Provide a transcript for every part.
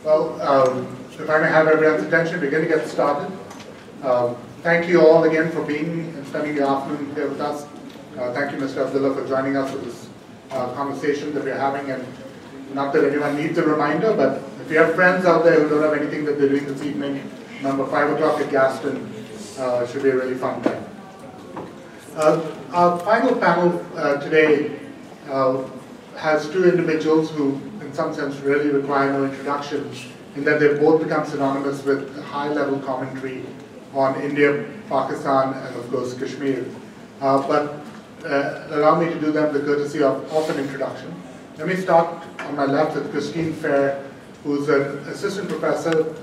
If I may have everyone's attention, we're going to get started. Thank you all again for being and spending the afternoon here with us. Thank you, Mr. Abdullah, for joining us for this conversation that we're having. And not that anyone needs a reminder, but if you have friends out there who don't have anything that they're doing this evening, remember 5 o'clock at Gaston should be a really fun time. Our final panel today has two individuals who, in some sense, really require no introduction, in that they've both become synonymous with high-level commentary on India, Pakistan, and of course Kashmir. But allow me to do them the courtesy of an introduction. Let me start on my left with Christine Fair, who's an assistant professor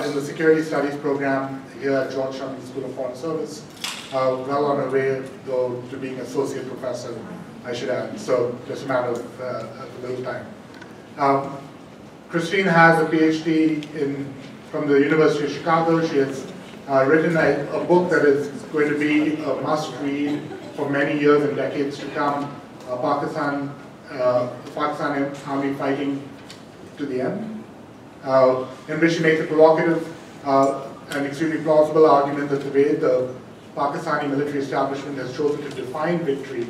in the Security Studies program here at Georgetown School of Foreign Service, well on her way, though, to being associate professor, I should add, so just a matter of a little time. Christine has a PhD from the University of Chicago. She has written a book that is going to be a must-read for many years and decades to come, Pakistan Army Fighting to the End, in which she makes a provocative and extremely plausible argument that the way the Pakistani military establishment has chosen to define victory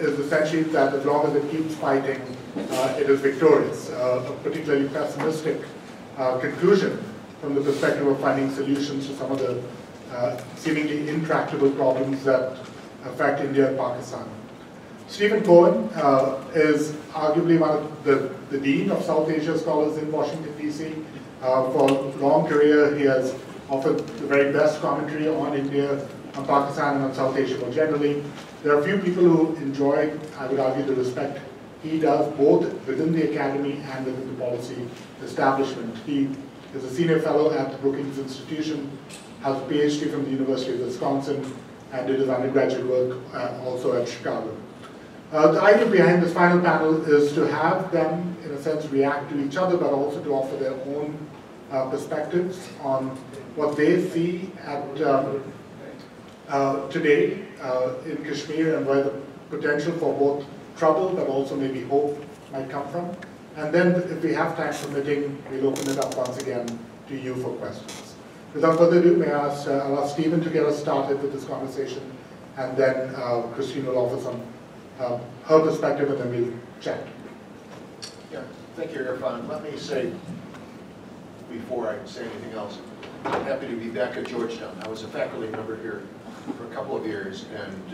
is essentially that as long as it keeps fighting, it is victorious. A particularly pessimistic conclusion from the perspective of finding solutions to some of the seemingly intractable problems that affect India and Pakistan. Stephen Cohen is arguably one of the dean of South Asia scholars in Washington, D.C. For a long career, he has offered the very best commentary on India, on Pakistan, and on South Asia more generally. There are a few people who enjoy, I would argue, the respect he does both within the academy and within the policy establishment. He is a senior fellow at the Brookings Institution, has a PhD from the University of Wisconsin, and did his undergraduate work also at Chicago. The idea behind this final panel is to have them, in a sense, react to each other, but also to offer their own perspectives on what they see at today in Kashmir and where the potential for both trouble but also maybe hope might come from. And then, if we have time permitting, we'll open it up once again to you for questions. Without further ado, I'll ask Stephen to get us started with this conversation, and then Christine will offer some her perspective, and then we'll chat. Yeah, thank you, Irfan. Let me say, before I say anything else, I'm happy to be back at Georgetown. I was a faculty member here for a couple of years, and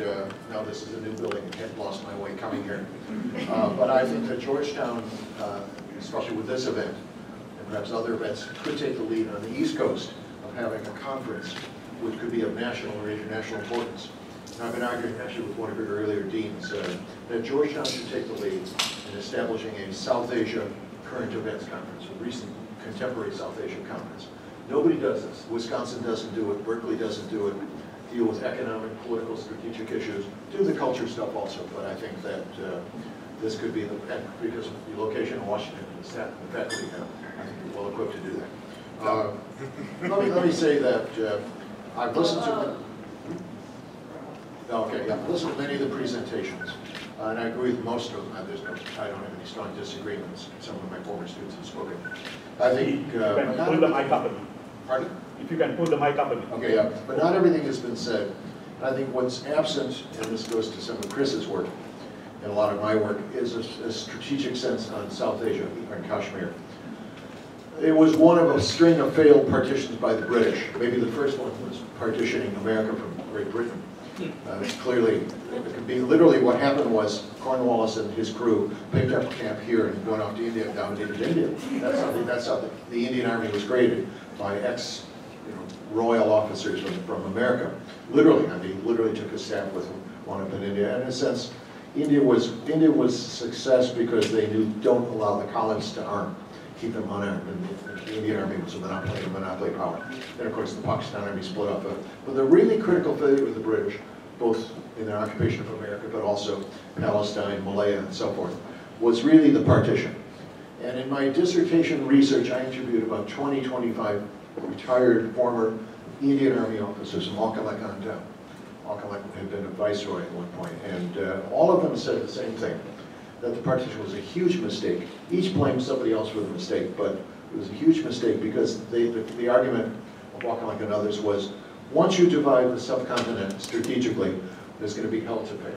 now this is a new building. I had lost my way coming here. But I think that Georgetown, especially with this event, and perhaps other events, could take the lead on the East Coast of having a conference which could be of national or international importance. And I've been arguing actually with one of your earlier deans that Georgetown should take the lead in establishing a South Asia current events conference, a recent contemporary South Asia conference. Nobody does this. Wisconsin doesn't do it. Berkeley doesn't do it. Deal with economic, political, strategic issues. Do the culture stuff also. But I think that this could be, because of the location in Washington and the staff and the faculty now, I think we're well equipped to do that. Let me say that I've listened to. Okay, yeah, I've listened to many of the presentations, and I agree with most of them. I don't have any strong disagreements. Some of my former students have spoken. I think. You can pull the mic up a bit. Pardon? If you can pull the mic up a bit. Okay, yeah, but not everything has been said. And I think what's absent, and this goes to some of Chris's work and a lot of my work, is a strategic sense on South Asia and Kashmir. It was one of a string of failed partitions by the British. Maybe the first one was partitioning America from Great Britain. It's clearly, it could be literally what happened was Cornwallis and his crew picked up camp here and went off to India and dominated India. That's how the Indian Army was created, by royal officers from America. Literally, I mean, literally took a stab with one up in India. And in a sense, India was a success because they knew don't allow the colonists to arm, keep them unarmed. And the Indian Army was a monopoly power. Then, of course, the Pakistan Army split up. But the really critical failure of the British, both in their occupation of America, but also Palestine, Malaya, and so forth, was really the partition. And in my dissertation research, I interviewed about 25 retired former Indian Army officers from Conclave on down. Conclave had been a viceroy at one point, and all of them said the same thing, that the partition was a huge mistake. Each blamed somebody else for the mistake, but it was a huge mistake because the argument of Walker and others was, once you divide the subcontinent strategically, there's going to be hell to pay.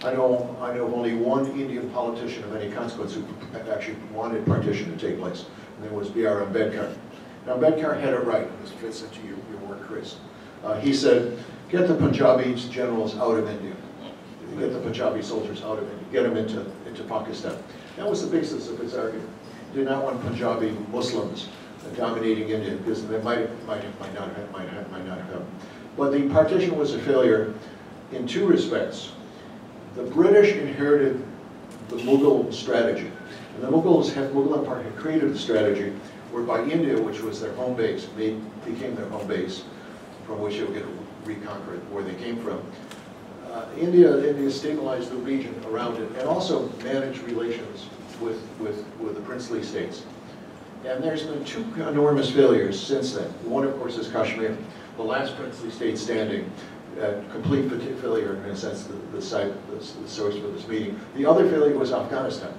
I know of only one Indian politician of any consequence who actually wanted partition to take place, and that was B.R. Ambedkar. Now, Ambedkar had it right. This fits into your work, Chris. He said, get the Punjabi generals out of India. Get the Punjabi soldiers out of India. Get them into Pakistan. That was the basis of his argument. He did not want Punjabi Muslims dominating India, because they might not have. But the partition was a failure in two respects. The British inherited the Mughal strategy. And the Mughal Empire had created a strategy whereby India, which was their home base, became their home base, from which they would get reconquered where they came from. India stabilized the region around it and also managed relations with the princely states. And there's been two enormous failures since then. One, of course, is Kashmir, the last princely state standing, complete failure in a sense, the source for this meeting. The other failure was Afghanistan.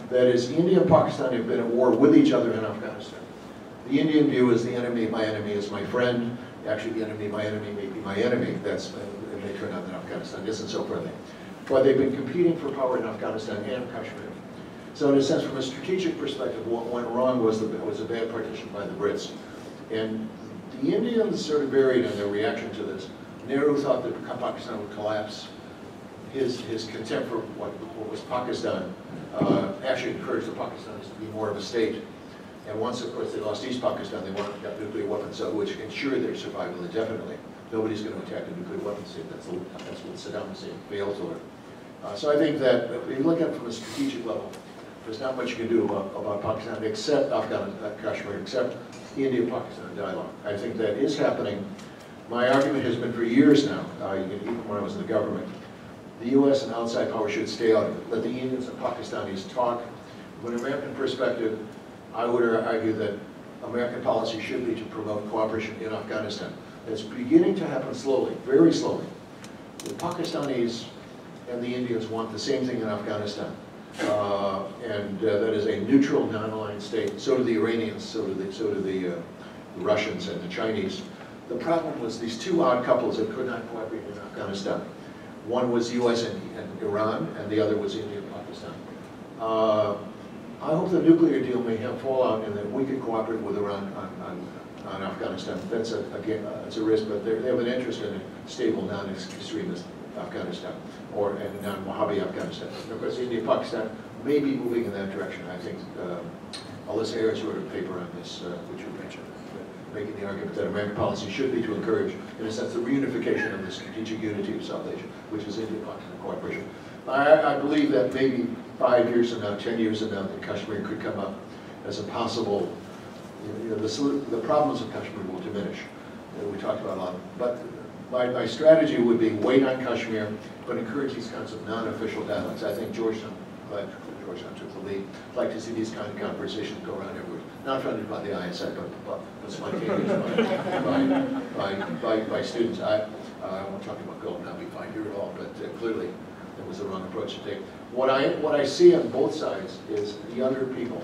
That is, India and Pakistan have been at war with each other in Afghanistan. The Indian view is the enemy of my enemy is my friend. Actually, the enemy of my enemy may be my enemy. It may turn out that Afghanistan isn't so friendly. But they've been competing for power in Afghanistan and Kashmir. So in a sense, from a strategic perspective, what went wrong was a bad partition by the Brits. And the Indians sort of varied in their reaction to this. Nehru thought that Pakistan would collapse. His contempt for what was Pakistan actually encouraged the Pakistanis to be more of a state. And once, of course, they lost East Pakistan, they got nuclear weapons, which ensured their survival indefinitely. Nobody's going to attack a nuclear weapons state. That's what Saddam Hussein failed to learn. So I think that if you look at it from a strategic level, there's not much you can do about Pakistan except Kashmir, except India-Pakistan dialogue. I think that is happening. My argument has been for years now, even when I was in the government, the U.S. and outside power should stay out of it. Let the Indians and Pakistanis talk. From an American perspective, I would argue that American policy should be to promote cooperation in Afghanistan. It's beginning to happen slowly, very slowly. The Pakistanis and the Indians want the same thing in Afghanistan. That is a neutral, non-aligned state. So do the Iranians, so do the Russians and the Chinese. The problem was these two odd couples that could not cooperate in Afghanistan. One was U.S. and Iran, and the other was India and Pakistan. I hope the nuclear deal may have fallout and that we can cooperate with Iran on Afghanistan. That's it's a risk, but they have an interest in a stable, non-extremist Afghanistan, or a non-Wahhabi Afghanistan. And of course, India and Pakistan may be moving in that direction. I think Alyssa Ayers wrote a paper on this, which you mentioned, making the argument that American policy should be to encourage, in a sense, the reunification of the strategic unity of South Asia, which is India-Pakistan cooperation. I believe that maybe 5 years from now, 10 years from now, that Kashmir could come up as a possible, the problems of Kashmir will diminish. We talked about a lot. But my strategy would be wait on Kashmir, but encourage these kinds of non-official dialogues. I think Georgetown took the lead. I'd like to see these kind of conversations go around everywhere. Not funded by the ISI, but spontaneous by students. I won't talk about gold, not be fine here at all, but clearly it was the wrong approach to take. What I see on both sides is the younger people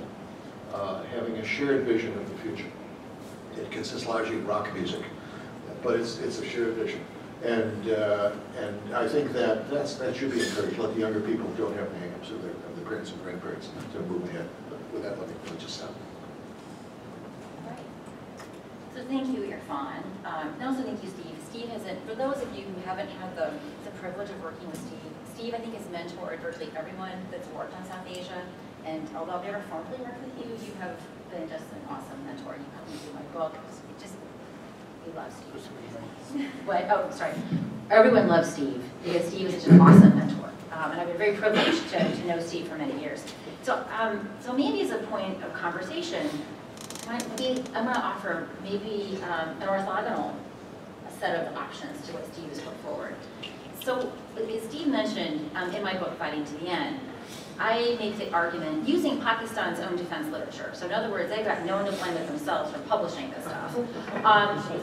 having a shared vision of the future. It consists largely of rock music, but it's a shared vision. And I think that should be encouraged. Let the younger people don't have the hang-ups of the parents and grandparents to move ahead. But with that, let me just stop. Right. So thank you, Irfan. And also thank you, Steve. Steve for those of you who haven't had the privilege of working with Steve, I think, has mentored virtually everyone that's worked on South Asia. And although I've never formally worked with you, you have been just an awesome mentor. You helped me through my book. We love Steve. Oh, sorry. Everyone loves Steve because Steve is such an awesome mentor. And I've been very privileged to know Steve for many years. So maybe as a point of conversation, I'm going to offer maybe an orthogonal set of options to what Steve has put forward. So as Steve mentioned in my book, Fighting to the End, I make the argument using Pakistan's own defense literature. So in other words, they've got no one to blame but themselves for publishing this stuff.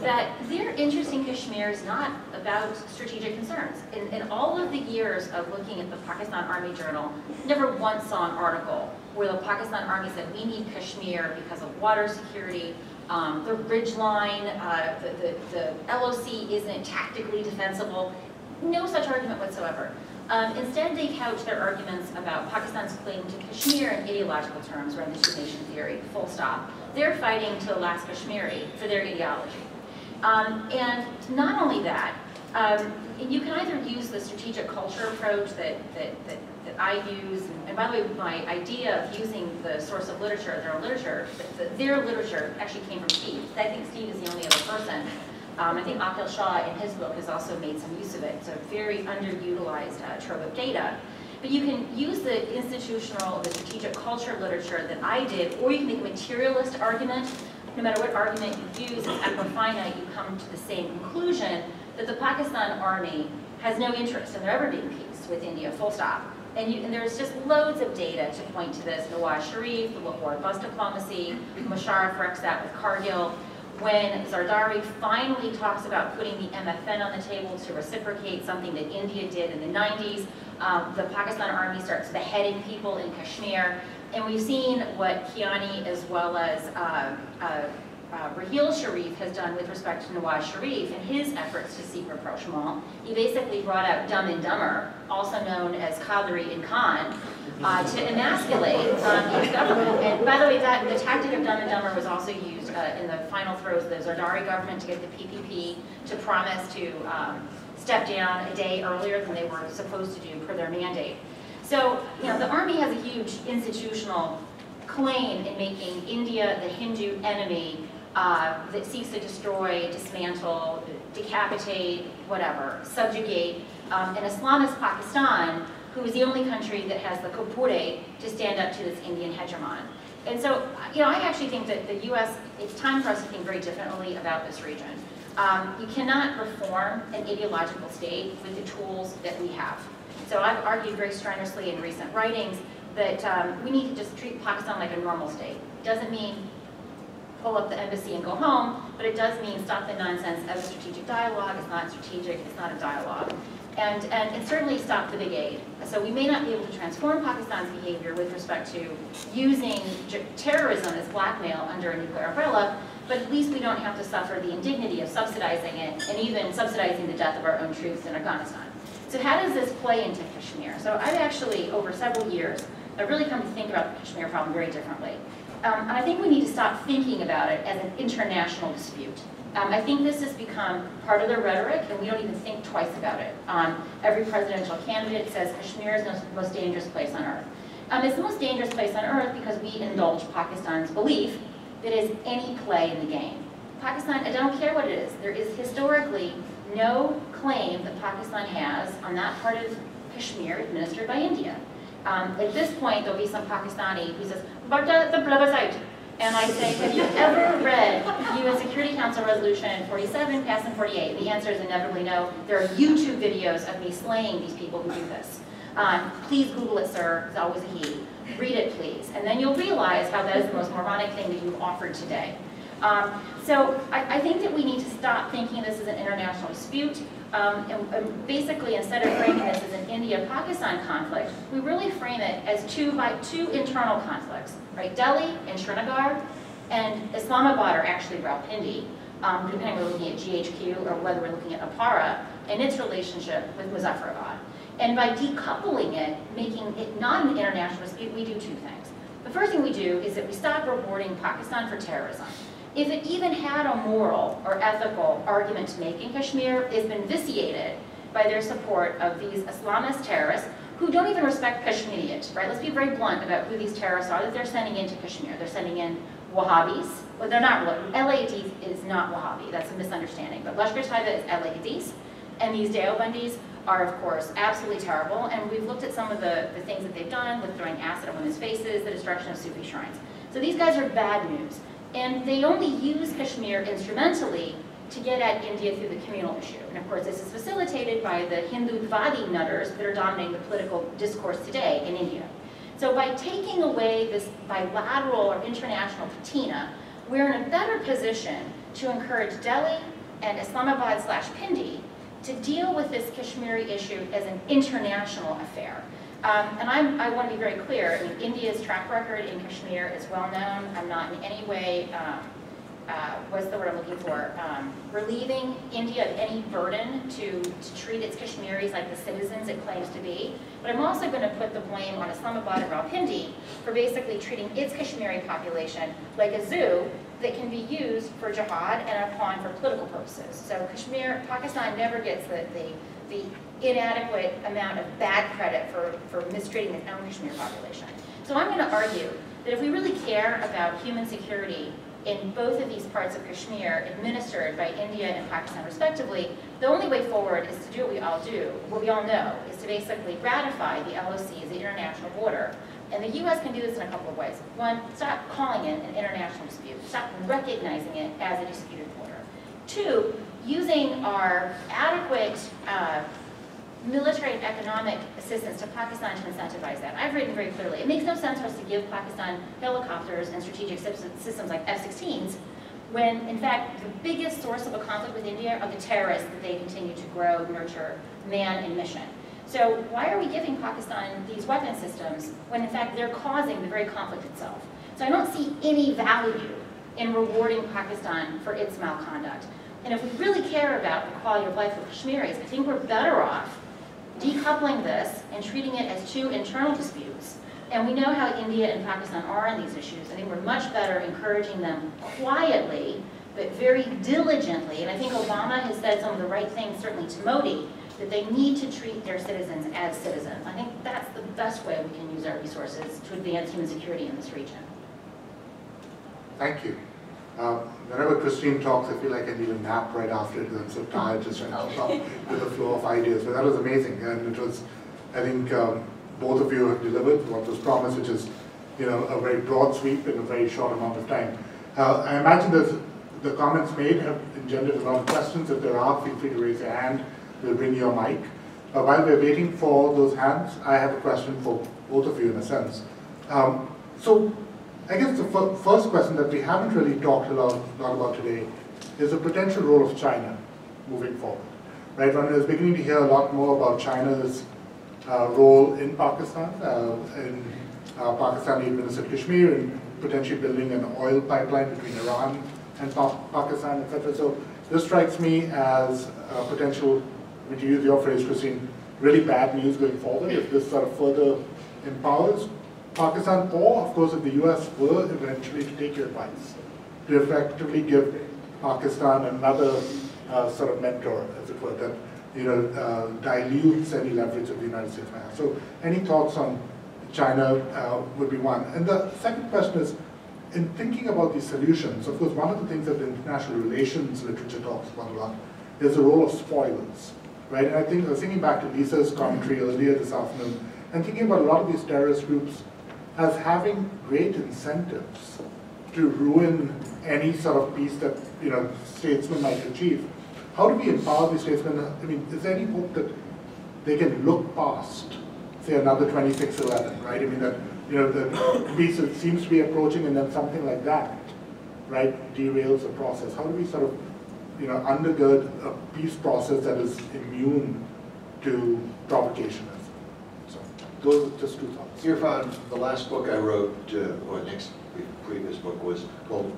That their interest in Kashmir is not about strategic concerns. In all of the years of looking at the Pakistan Army Journal, never once saw an article where the Pakistan Army said, we need Kashmir because of water security, the ridge line, the LOC isn't tactically defensible. No such argument whatsoever. Instead, they couch their arguments about Pakistan's claim to Kashmir in ideological terms, rendition nation theory, full stop. They're fighting to the last Kashmiri for their ideology. And not only that, you can either use the strategic culture approach that I use, and by the way, my idea of using the source of literature, their literature actually came from Steve. I think Steve is the only other person. I think Akhil Shah in his book has also made some use of it. It's a very underutilized trove of data. But you can use the institutional, the strategic culture literature that I did, or you can make a materialist argument. No matter what argument you use, it's equifinite, you come to the same conclusion that the Pakistan Army has no interest in there ever being peace with India, full stop. And there's just loads of data to point to this. Nawaz Sharif, the Lahore bus diplomacy, Musharraf wrecks that with Kargil. When Zardari finally talks about putting the MFN on the table to reciprocate something that India did in the 90s, the Pakistan Army starts beheading people in Kashmir. And we've seen what Kiani as well as Raheel Sharif has done with respect to Nawaz Sharif and his efforts to seek rapprochement. He basically brought out Dumb and Dumber, also known as Qadri and Khan, to emasculate his government. And by the way, the tactic of Dumb and Dumber was also used in the final throes of the Zardari government to get the PPP to promise to step down a day earlier than they were supposed to do per their mandate. So, the Army has a huge institutional claim in making India the Hindu enemy that seeks to destroy, dismantle, decapitate, whatever, subjugate an Islamist Pakistan, who is the only country that has the kopure to stand up to this Indian hegemon. And so, I actually think that the U.S., it's time for us to think very differently about this region. You cannot reform an ideological state with the tools that we have. So I've argued very strenuously in recent writings that we need to just treat Pakistan like a normal state. It doesn't mean pull up the embassy and go home, but it does mean stop the nonsense of a strategic dialogue. It's not strategic, it's not a dialogue. And certainly stop the big aid. So we may not be able to transform Pakistan's behavior with respect to using terrorism as blackmail under a nuclear umbrella, but at least we don't have to suffer the indignity of subsidizing it and even subsidizing the death of our own troops in Afghanistan. So how does this play into Kashmir? So I've actually, over several years, I've really come to think about the Kashmir problem very differently. And I think we need to stop thinking about it as an international dispute. I think this has become part of their rhetoric, and we don't even think twice about it. Every presidential candidate says Kashmir is the most dangerous place on earth. It's the most dangerous place on earth because we indulge Pakistan's belief that is any play in the game. Pakistan, I don't care what it is, there is historically no claim that Pakistan has on that part of Kashmir administered by India. At this point, there'll be some Pakistani who says, "Bata the plebiscite." And I say, have you ever read UN Security Council Resolution 47, passed in 48? The answer is inevitably no. There are YouTube videos of me slaying these people who do this. Please Google it, sir. It's always a he. Read it, please. And then you'll realize how that is the most moronic thing that you've offered today. So I think that we need to stop thinking this is an international dispute. And basically, instead of framing this as an India-Pakistan conflict, we really frame it as two internal conflicts, right? Delhi and Srinagar, and Islamabad are actually Rawalpindi, depending if we're looking at GHQ or whether we're looking at APARA, and its relationship with Muzaffarabad. And by decoupling it, making it not an international dispute, we do two things. The first thing we do is that we stop rewarding Pakistan for terrorism. If it even had a moral or ethical argument to make in Kashmir, it's been vitiated by their support of these Islamist terrorists who don't even respect Kashmirians, right? Let's be very blunt about who these terrorists are that they're sending into Kashmir. They're sending in Wahhabis. Well, they're not, LADs is not Wahhabi, that's a misunderstanding, but Lashkar-e-Taiba is LADs, and these Deobandis are, of course, absolutely terrible, and we've looked at some of the things that they've done with throwing acid on women's faces, the destruction of Sufi shrines. So these guys are bad news. And they only use Kashmir instrumentally to get at India through the communal issue. And of course, this is facilitated by the Hindutwadi nutters that are dominating the political discourse today in India. So by taking away this bilateral or international patina, we're in a better position to encourage Delhi and Islamabad/Pindi to deal with this Kashmiri issue as an international affair. And I want to be very clear, I mean, India's track record in Kashmir is well known. I'm not in any way, what's the word I'm looking for, relieving India of any burden to treat its Kashmiris like the citizens it claims to be. But I'm also going to put the blame on Islamabad and Rawalpindi for basically treating its Kashmiri population like a zoo that can be used for jihad and a pawn for political purposes. So Pakistan never gets the inadequate amount of bad credit for mistreating its own Kashmir population. So I'm going to argue that if we really care about human security in both of these parts of Kashmir administered by India and Pakistan respectively, the only way forward is to do what we all know, is to basically ratify the LOC as the international border. And the US can do this in a couple of ways. One, stop calling it an international dispute. Stop recognizing it as a disputed border. Two, using our adequate military and economic assistance to Pakistan to incentivize that. I've written very clearly, it makes no sense for us to give Pakistan helicopters and strategic systems like F-16s when, in fact, the biggest source of a conflict with India are the terrorists that they continue to grow, nurture, man, and mission. So why are we giving Pakistan these weapon systems when, in fact, they're causing the very conflict itself? So I don't see any value in rewarding Pakistan for its malconduct. And if we really care about the quality of life of Kashmiris, I think we're better off decoupling this and treating it as two internal disputes. And we know how India and Pakistan are on these issues. I think we're much better encouraging them quietly, but very diligently. And I think Obama has said some of the right things, certainly to Modi, that they need to treat their citizens as citizens. I think that's the best way we can use our resources to advance human security in this region. Thank you. Whenever Christine talks, I feel like I need a nap right after it because I'm so tired just trying to keep up with the flow of ideas. But that was amazing, and it was, I think, both of you have delivered what was promised, which is, a very broad sweep in a very short amount of time. I imagine that the comments made have engendered a lot of questions. If there are, feel free to raise your hand. We'll bring you a mic. While we're waiting for those hands, I have a question for both of you in a sense. So I guess the first question that we haven't really talked a lot about today is the potential role of China moving forward. Right, when I was beginning to hear a lot more about China's role in Pakistan, Pakistani administered Kashmir, and potentially building an oil pipeline between Iran and Pakistan, etc. So this strikes me as a potential, to use your phrase, Christine, really bad news going forward if this sort of further empowers Pakistan, or of course if the US were eventually to take your advice, to effectively give Pakistan another sort of mentor, as it were, that dilutes any leverage of the United States might have. So any thoughts on China would be one. And the second question is, in thinking about these solutions, of course, one of the things that the international relations literature talks about a lot is the role of spoilers, right? And I was thinking back to Lisa's commentary earlier this afternoon, and thinking about a lot of these terrorist groups as having great incentives to ruin any sort of peace that statesmen might achieve. How do we empower these statesmen? I mean, is there any hope that they can look past, say, another 26/11, right? I mean, that the peace seems to be approaching, and then something like that, right, derails the process. How do we sort of, undergird a peace process that is immune to provocation? So those are just two thoughts. Irfan, the last book I wrote, or previous book, was called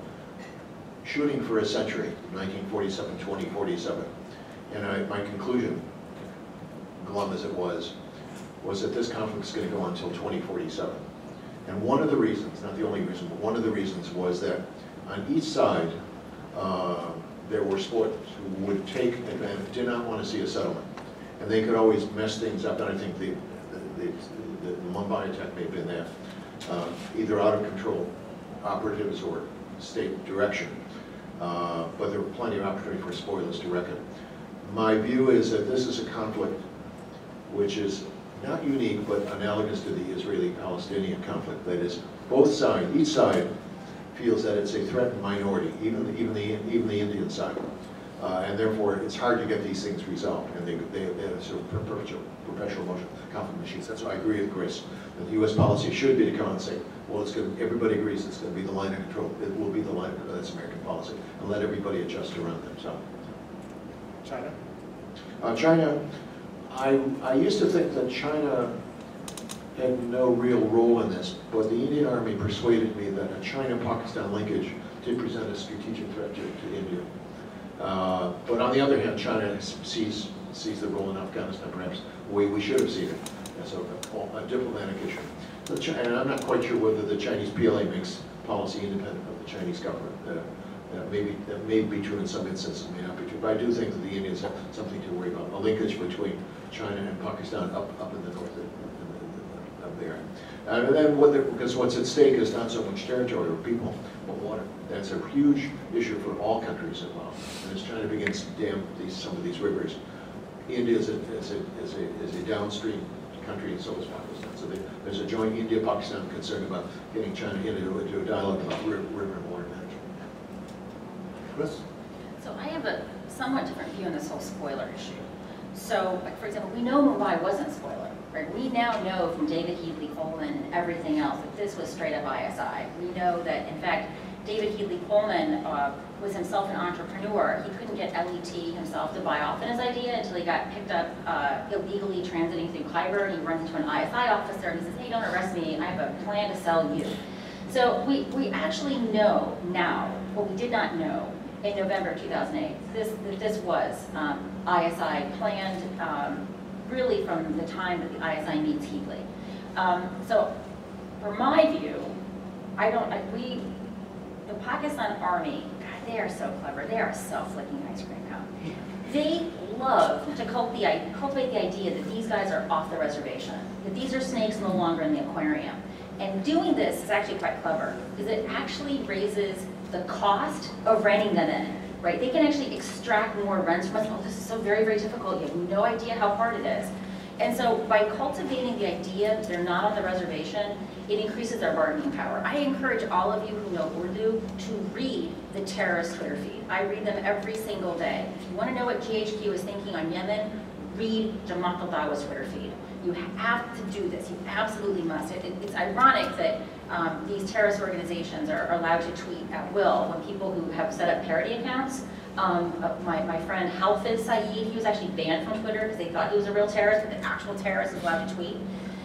Shooting for a Century, 1947-2047. And my conclusion, glum as it was that this conflict is going to go on until 2047. And one of the reasons, not the only reason, but one of the reasons was that on each side, there were spoilers who would take advantage, did not want to see a settlement. And they could always mess things up, and I think the Mumbai attack may have been there, either out of control operatives or state direction. But there were plenty of opportunity for spoilers to reckon. My view is that this is a conflict which is not unique, but analogous to the Israeli-Palestinian conflict. That is, both sides, each side feels that it's a threatened minority, even the Indian side. And therefore, it's hard to get these things resolved, and they have sort of perpetual motion, conflict machines. That's why I agree with Chris, that the U.S. policy should be to come out and say, well, it's going to, everybody agrees it's going to be the line of control. It will be the line of control. That's American policy, and let everybody adjust around themselves. China? China, I used to think that China had no real role in this, but the Indian Army persuaded me that a China-Pakistan linkage did present a strategic threat to India. But on the other hand, China sees the role in Afghanistan perhaps we should have seen it as a diplomatic issue. And I'm not quite sure whether the Chinese PLA makes policy independent of the Chinese government. That may be true in some instances, may not be true. But I do think that the Indians have something to worry about, a linkage between China and Pakistan up in the north up there. And then because what's at stake is not so much territory or people, but water. That's a huge issue for all countries involved. And as China begins to dam some of these rivers, India is a downstream country, and so is Pakistan. So there's a joint India-Pakistan concern about getting China into a dialogue about river and water management. Chris? So I have a somewhat different view on this whole spoiler issue. So, like, for example, we know Mumbai wasn't spoiler, right? We now know from David Headley Coleman and everything else that this was straight up ISI. We know that, in fact, David Headley Coleman was himself an entrepreneur. He couldn't get LET himself to buy off on his idea until he got picked up illegally transiting through Khyber, and he runs into an ISI officer and he says, hey, don't arrest me, I have a plan to sell you. So we actually know now what we did not know in November 2008. This was ISI planned really from the time that the ISI meets Headley. So for my view, the Pakistan Army, God, they are so clever. They are a self-licking ice cream cone. They love to cultivate the idea that these guys are off the reservation, that these are snakes no longer in the aquarium. And doing this is actually quite clever, because it actually raises the cost of reining them in, right? They can actually extract more rents from us. Oh, this is so very, very difficult. You have no idea how hard it is. And so by cultivating the idea that they're not on the reservation, it increases their bargaining power. I encourage all of you who know Urdu to read the terrorist Twitter feed. I read them every single day. If you want to know what GHQ is thinking on Yemen, read Jamaat al-Dawa's Twitter feed. You have to do this. You absolutely must. It's ironic that these terrorist organizations are allowed to tweet at will when people who have set up parody accounts. My friend Halfiz Saeed, he was actually banned from Twitter because they thought he was a real terrorist, but the actual terrorist is allowed to tweet.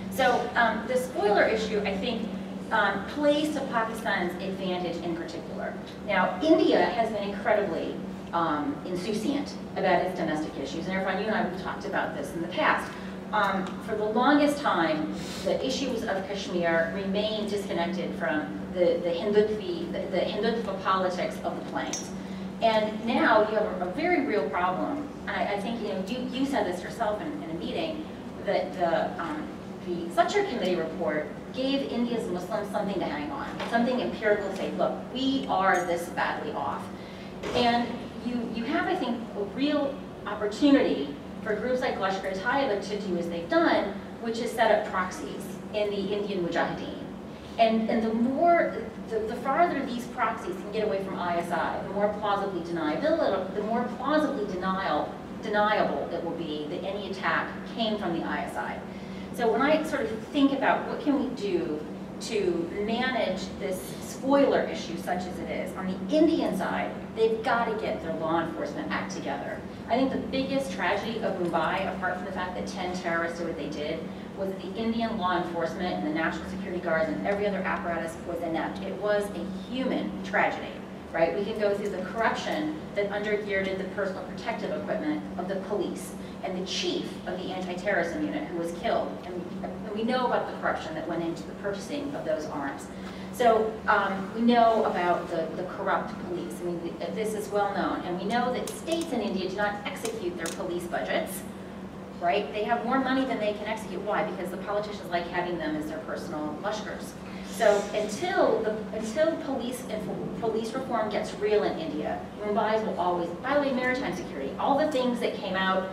So the spoiler issue, I think, plays to Pakistan's advantage in particular. Now, India has been incredibly insouciant about its domestic issues, and Irfan, you and I have talked about this in the past. For the longest time, the issues of Kashmir remain disconnected from the Hindutva politics of the plains. And now you have a very real problem. And I think you said this yourself in a meeting, that the Structure Committee report gave India's Muslims something to hang on, something empirical to say, look, we are this badly off. And you have, I think, a real opportunity for groups like Lashkar-e-Taiba to do as they've done, which is set up proxies in the Indian Mujahideen. And the farther these proxies can get away from ISI, the more plausibly deniable it will be that any attack came from the ISI. So when I sort of think about what can we do to manage this spoiler issue such as it is, on the Indian side, they've got to get their law enforcement act together. I think the biggest tragedy of Mumbai, apart from the fact that 10 terrorists did what they did, was that the Indian law enforcement and the national security guards and every other apparatus was inept. It was a human tragedy, right? We can go through the corruption that undergirded the personal protective equipment of the police and the chief of the anti-terrorism unit who was killed. And we know about the corruption that went into the purchasing of those arms. So we know about the corrupt police. I mean, this is well known. And we know that states in India do not execute their police budgets, right? They have more money than they can execute. Why? Because the politicians like having them as their personal lashkars. So until police reform gets real in India, Mumbai's will always, by the way, maritime security, all the things that came out,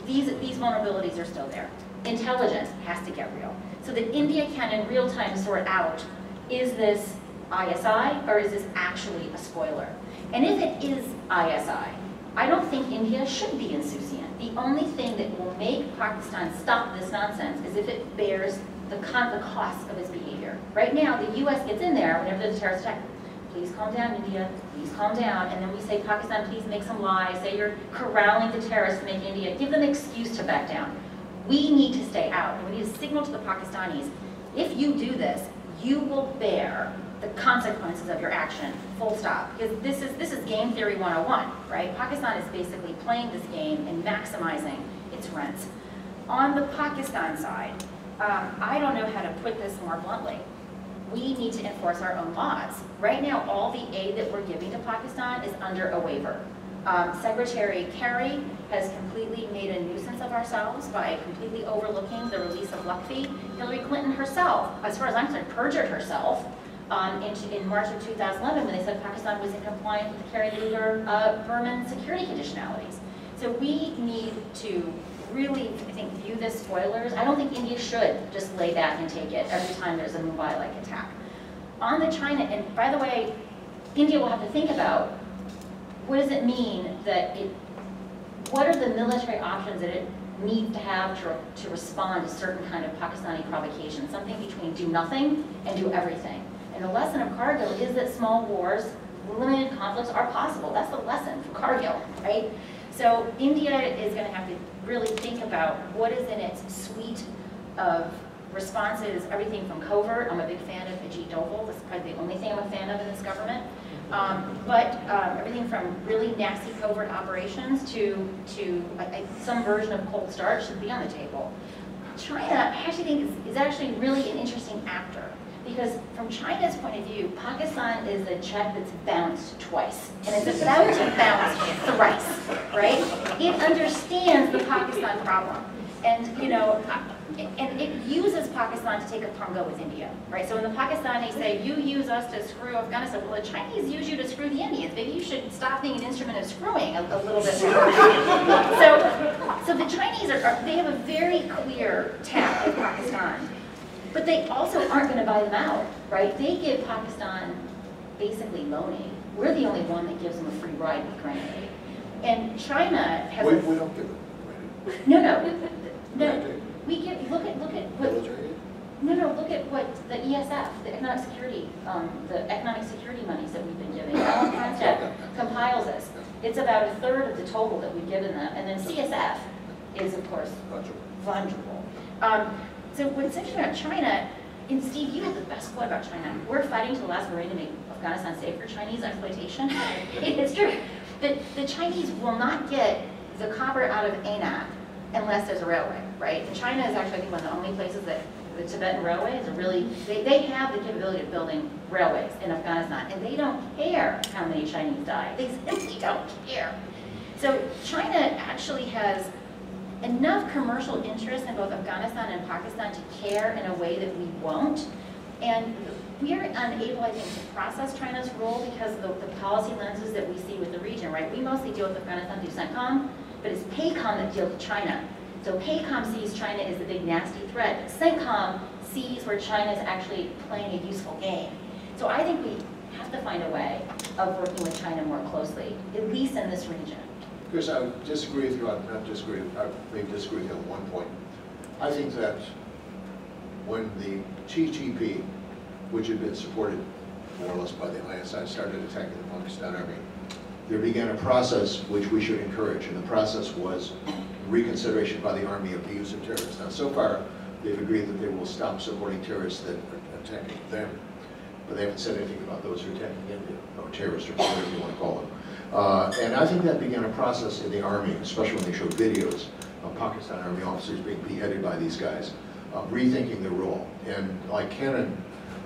these vulnerabilities are still there. Intelligence has to get real. So that India can in real time sort out, is this ISI, or is this actually a spoiler? And if it is ISI, I don't think India should be insouciant. The only thing that will make Pakistan stop this nonsense is if it bears the cost of its behavior. Right now, the US gets in there whenever there's a terrorist attack. Please calm down, India, please calm down. And then we say, Pakistan, please make some lies. Say you're corralling the terrorists to make India. Give them an excuse to back down. We need to stay out. And we need to signal to the Pakistanis, if you do this, you will bear the consequences of your action, full stop. Because this is game theory 101, right? Pakistan is basically playing this game and maximizing its rents. On the Pakistan side, I don't know how to put this more bluntly. We need to enforce our own laws. Right now, all the aid that we're giving to Pakistan is under a waiver. Secretary Kerry has completely made a nuisance of ourselves by completely overlooking the release of Lukhvi. Hillary Clinton herself, as far as I'm concerned, perjured herself in March of 2011 when they said Pakistan was in compliance with the Kerry-Lugar-Berman security conditionalities. So we need to really, I think, view this spoilers. I don't think India should just lay back and take it every time there's a Mumbai-like attack. On the China, and by the way, India will have to think about what does it mean that what are the military options that it needs to have to respond to certain kind of Pakistani provocation, something between do nothing and do everything. And the lesson of Kargil is that small wars, limited conflicts are possible. That's the lesson from Kargil, right? So India is going to have to really think about what is in its suite of responses, everything from covert. I'm a big fan of Ajit Doval. That's probably the only thing I'm a fan of in this government. Everything from really nasty covert operations to some version of cold start should be on the table. China, I actually think, is actually really an interesting actor. Because from China's point of view, Pakistan is a check that's bounced twice. And it's about to bounce thrice, right? It understands the Pakistan problem. And, you know, and it uses Pakistan to take a punga with India, right? So when the Pakistanis say, you use us to screw Afghanistan, well, the Chinese use you to screw the Indians. Maybe you should stop being an instrument of screwing a little bit more. So the Chinese, they have a very clear tap with Pakistan. But they also aren't going to buy them out, right? They give Pakistan basically loan aid. We're the only one that gives them a free ride with grant aid. And China has... We don't give them grant aid. No. We give, look at what... Military aid? No, look at what the ESF, the economic security monies that we've been giving. Alan Cronstadt compiles this. It's about a third of the total that we've given them. And then CSF is, of course, fungible. So what's interesting about China, and Steve, you have the best quote about China. We're fighting to the last Marine to make Afghanistan safe for Chinese exploitation. It's true. The Chinese will not get the copper out of Anat unless there's a railway, right? And China is actually, I think, one of the only places that the Tibetan Railway is a really, they have the capability of building railways in Afghanistan, and they don't care how many Chinese die. They simply don't care. So China actually has enough commercial interest in both Afghanistan and Pakistan to care in a way that we won't. And we are unable, I think, to process China's role because of the policy lenses that we see with the region, right? We mostly deal with Afghanistan through CENTCOM, but it's PACOM that deals with China. So PACOM sees China as the big nasty threat, but CENTCOM sees where China is actually playing a useful game. So I think we have to find a way of working with China more closely, at least in this region. Chris, I would disagree with you, I may disagree with you on one point. I think that when the TTP, which had been supported more or less by the ISI, started attacking the Pakistan army, there began a process which we should encourage, and the process was reconsideration by the army of the use of terrorists. Now, so far, they've agreed that they will stop supporting terrorists that are attacking them, but they haven't said anything about those who are attacking India, or terrorists, or whatever you want to call them. And I think that began a process in the army, especially when they showed videos of Pakistan army officers being beheaded by these guys, rethinking their role. And like Kennan,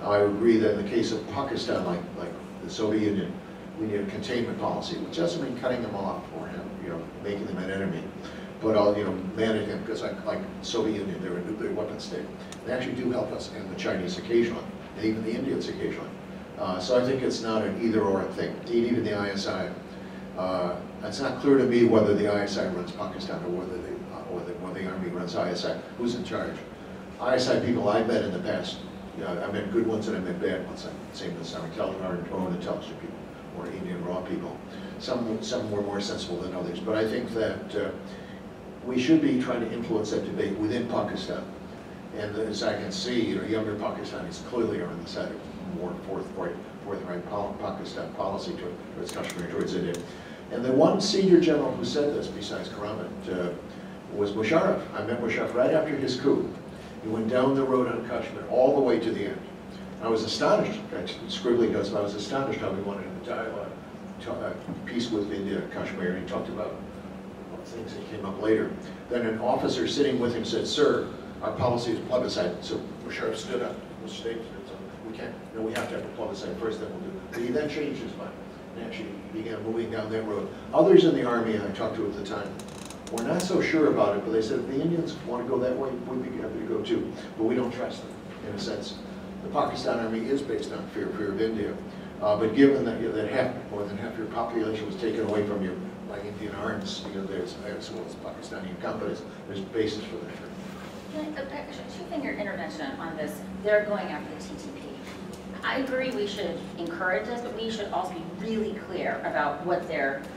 I agree that in the case of Pakistan, like the Soviet Union, we need a containment policy, which doesn't mean cutting them off or making them an enemy, but managing them, because like Soviet Union, they're a nuclear weapon state. They actually do help us, and the Chinese occasionally, and even the Indians occasionally. So I think it's not an either-or thing. Even the ISI, it's not clear to me whether the ISI runs Pakistan or whether the Army runs ISI. Who's in charge? ISI people I've met in the past I met good ones and I met bad ones. Same with some intelligent people, or Indian raw people. Some were more sensible than others. But I think that we should be trying to influence that debate within Pakistan. And as I can see, younger Pakistanis clearly are on the side of more forthright Pakistan policy towards Kashmir, towards India. And the one senior general who said this, besides Karamat, was Musharraf. I met Musharraf right after his coup. He went down the road on Kashmir all the way to the end. I was astonished, scribbling does, I was astonished how he wanted a dialogue, peace with India, Kashmir, and he talked about things that came up later. Then an officer sitting with him said, "Sir, our policy is plebiscite." So Musharraf stood up, was stated, we can't, no, we have to have a plebiscite first, then we'll do it. But he then changed his mind and actually began moving down that road. Others in the army I talked to at the time were not so sure about it, but they said if the Indians want to go that way, we'd be happy to go too. But we don't trust them, in a sense. The Pakistan army is based on fear of India. But given that, more than half your population was taken away from you by Indian arms, there's, as well as Pakistani companies, there's basis for that. Two-finger intervention on this. They're going after the TTP. I agree we should encourage this, but we should also be really clear about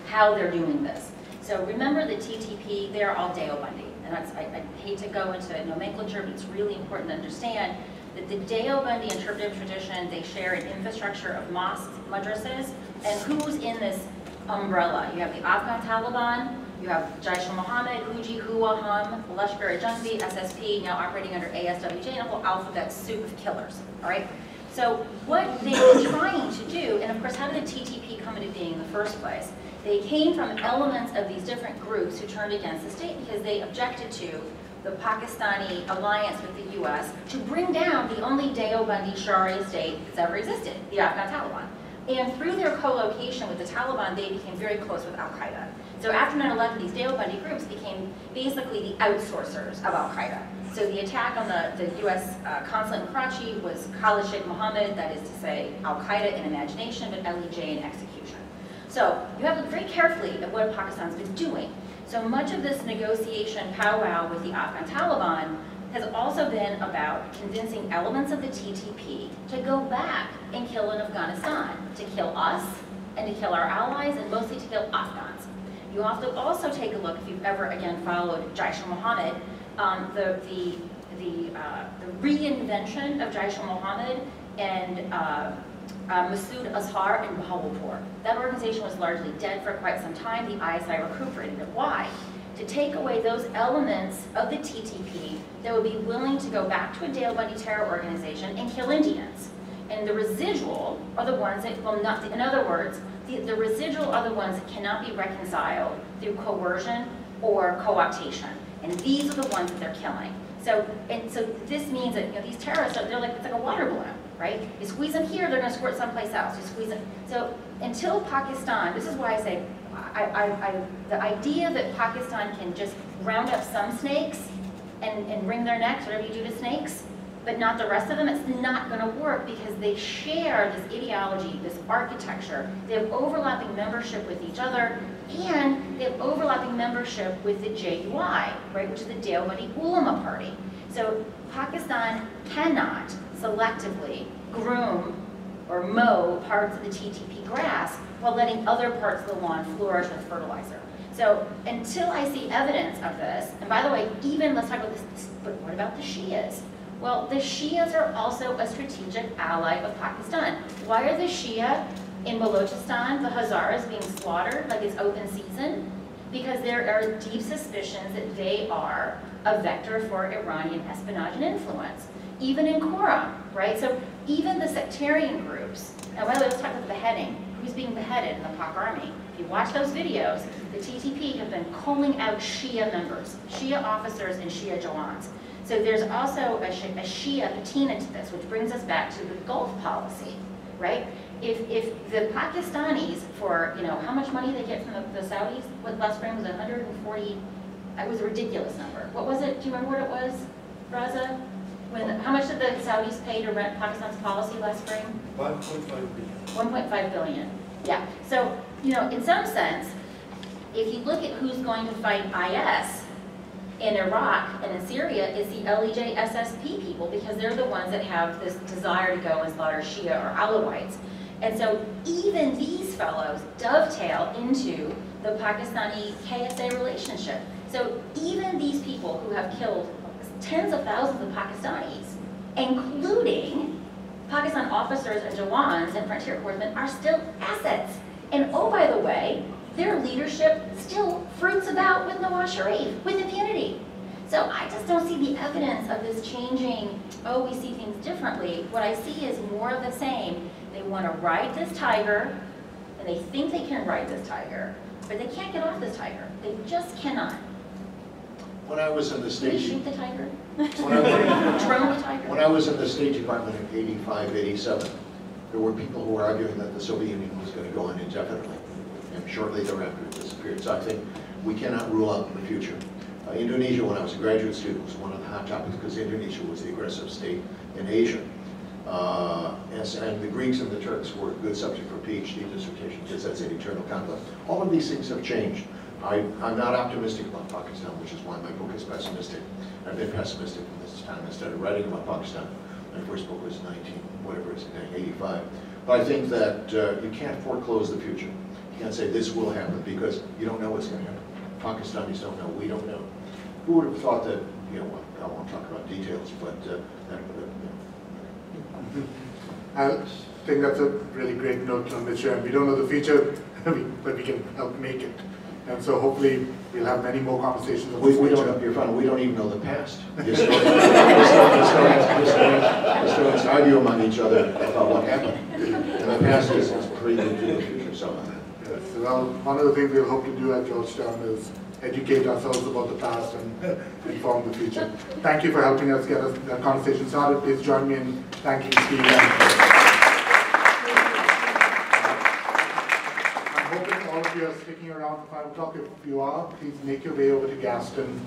how they're doing this. So remember the TTP, they're all Deobandi. And I hate to go into nomenclature, but it's really important to understand that the Deobandi interpretive tradition, they share an infrastructure of mosques, madrasas, and who's in this umbrella? You have the Afghan Taliban, you have Jaish-e-Mohammed, Huji, Hua, Hum, Lashkar-e-Jhangvi, SSP, now operating under ASWJ, and a whole alphabet soup of killers, all right? So what they've been trying to do, and of course, how did the TTP come into being in the first place? They came from elements of these different groups who turned against the state because they objected to the Pakistani alliance with the US to bring down the only Deobandi Sharia state that's ever existed, the Afghan Taliban. And through their co-location with the Taliban, they became very close with Al-Qaeda. So after 9/11, these Deobandi groups became basically the outsourcers of Al-Qaeda. So the attack on the US consulate in Karachi was Khalid Sheikh Mohammed, that is to say Al-Qaeda in imagination, but LEJ in execution. So you have to look very carefully at what Pakistan's been doing. So much of this negotiation powwow with the Afghan Taliban has also been about convincing elements of the TTP to go back and kill in Afghanistan, to kill us and to kill our allies, and mostly to kill Afghans. You have to also take a look, if you've ever again followed Jaish-e-Mohammed, the reinvention of Jaish-e-Mohammed and Masood Azhar in Bahawalpur. That organization was largely dead for quite some time. The ISI recuperated it. Why? To take away those elements of the TTP that would be willing to go back to a Deobandi terror organization and kill Indians. And the residual are the ones that will not, in other words, the residual are the ones that cannot be reconciled through coercion or co-optation. And these are the ones that they're killing. So this means that these terrorists, it's like a water balloon, right? You squeeze them here, they're going to squirt someplace else. You squeeze them. So until Pakistan, this is why I say, the idea that Pakistan can just round up some snakes and wring their necks, whatever you do to snakes, but not the rest of them, it's not going to work because they share this ideology, this architecture. They have overlapping membership with each other, and they have overlapping membership with the JUI, right, which is the Deobandi Ulama Party. So Pakistan cannot selectively groom or mow parts of the TTP grass while letting other parts of the lawn flourish with fertilizer. So until I see evidence of this, and by the way, even let's talk about this, but what about the Shias? Well, the Shias are also a strategic ally of Pakistan. Why are the Shia in Balochistan, the Hazaras, being slaughtered like it's open season? Because there are deep suspicions that they are a vector for Iranian espionage and influence. Even in Quram, right? So even the sectarian groups, and by the way, let's talk about the beheading. Who's being beheaded in the Pak army? If you watch those videos, the TTP have been calling out Shia members, Shia officers and Shia Jawans. So there's also a Shia patina to this, which brings us back to the Gulf policy, right? If the Pakistanis, for how much money they get from the Saudis, what last spring was 140, it was a ridiculous number. What was it? Do you remember what it was, Raza? How much did the Saudis pay to rent Pakistan's policy last spring? 1.5 billion. 1.5 billion. Yeah. So in some sense, if you look at who's going to fight IS, in Iraq and in Syria is the LEJ SSP people, because they're the ones that have this desire to go and slaughter Shia or Alawites. And so even these fellows dovetail into the Pakistani-KSA relationship. So even these people who have killed tens of thousands of Pakistanis, including Pakistan officers and Jawans and frontier corpsmen, are still assets. And oh, by the way, their leadership still fruits about with Nawaz Sharif, with impunity. So I just don't see the evidence of this changing, oh, we see things differently. What I see is more of the same. They want to ride this tiger, and they think they can ride this tiger, but they can't get off this tiger. They just cannot. When I was in the Did State they shoot the tiger? when Drone the tiger? I was in the State Department in 85, 87, there were people who were arguing that the Soviet Union was going to go on indefinitely, and shortly thereafter it disappeared. So I think we cannot rule out the future. Indonesia, when I was a graduate student, was one of the hot topics because Indonesia was the aggressive state in Asia. And the Greeks and the Turks were a good subject for PhD dissertation because that's an eternal conflict. All of these things have changed. I'm not optimistic about Pakistan, which is why my book is pessimistic. I've been pessimistic from this time. I started writing about Pakistan. My first book was 1985. But I think that you can't foreclose the future. You can't say this will happen because you don't know what's going to happen. Pakistanis don't know. We don't know. Who would have thought that, you know, I won't talk about details, but I think that's a really great note on which we don't know the future, but we can help make it. And so hopefully we'll have many more conversations on the we future. don't, Irfan, we don't even know the past. Historians argue among each other about what happened. And the past is prelude to the future. So. Yes, well, one of the things we'll hope to do at Georgetown is educate ourselves about the past and inform the future. Thank you for helping us get that conversation started. Please join me in thanking Steve. I'm hoping all of you are sticking around for 5 o'clock. If you are, please make your way over to Gaston.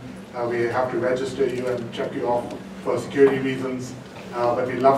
We have to register you and check you off for security reasons. But we'd love